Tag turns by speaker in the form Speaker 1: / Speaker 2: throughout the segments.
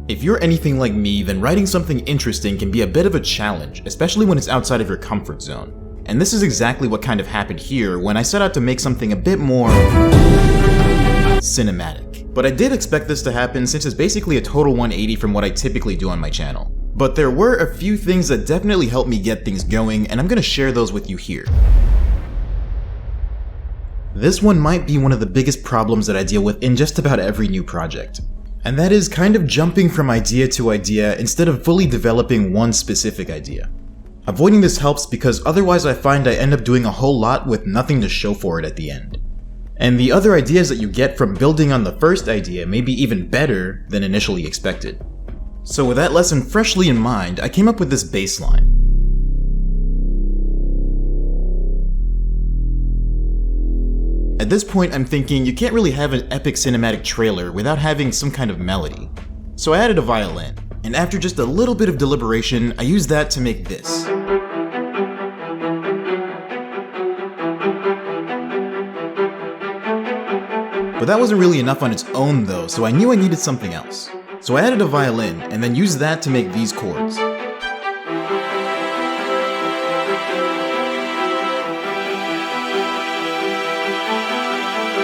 Speaker 1: If you're anything like me, then writing something interesting can be a bit of a challenge, especially when it's outside of your comfort zone. And this is exactly what kind of happened here when I set out to make something a bit more cinematic. But I did expect this to happen since it's basically a total 180 from what I typically do on my channel. But there were a few things that definitely helped me get things going, and I'm gonna share those with you here. This one might be one of the biggest problems that I deal with in just about every new project. And that is kind of jumping from idea to idea instead of fully developing one specific idea. Avoiding this helps because otherwise I find I end up doing a whole lot with nothing to show for it at the end. And the other ideas that you get from building on the first idea may be even better than initially expected. So with that lesson freshly in mind, I came up with this baseline. At this point, I'm thinking you can't really have an epic cinematic trailer without having some kind of melody. So I added a violin, and after just a little bit of deliberation, I used that to make this. But that wasn't really enough on its own though, so I knew I needed something else. So I added a violin, and then used that to make these chords.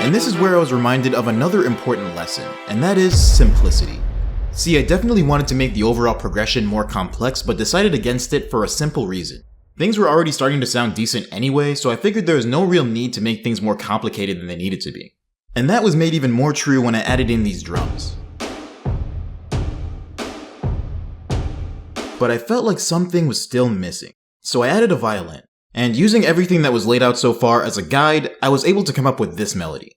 Speaker 1: And this is where I was reminded of another important lesson, and that is simplicity. See, I definitely wanted to make the overall progression more complex, but decided against it for a simple reason. Things were already starting to sound decent anyway, so I figured there was no real need to make things more complicated than they needed to be. And that was made even more true when I added in these drums. But I felt like something was still missing, so I added a violin. And using everything that was laid out so far as a guide, I was able to come up with this melody.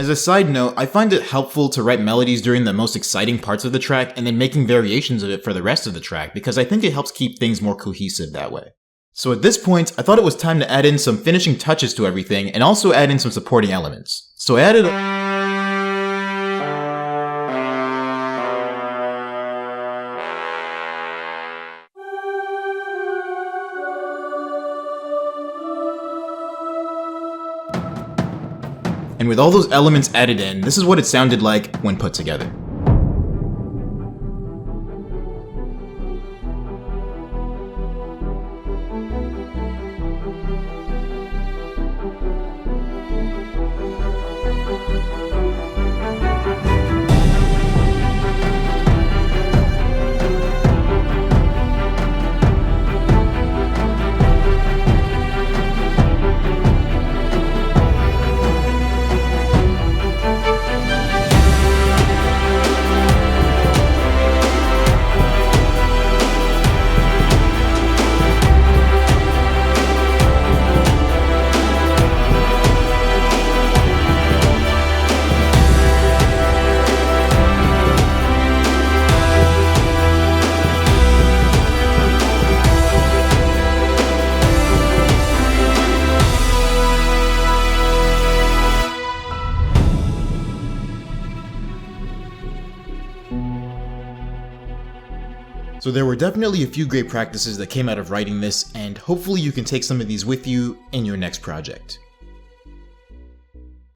Speaker 1: As a side note, I find it helpful to write melodies during the most exciting parts of the track and then making variations of it for the rest of the track because I think it helps keep things more cohesive that way. So at this point, I thought it was time to add in some finishing touches to everything and also add in some supporting elements. So I added And with all those elements added in, this is what it sounded like when put together. So there were definitely a few great practices that came out of writing this, and hopefully you can take some of these with you in your next project.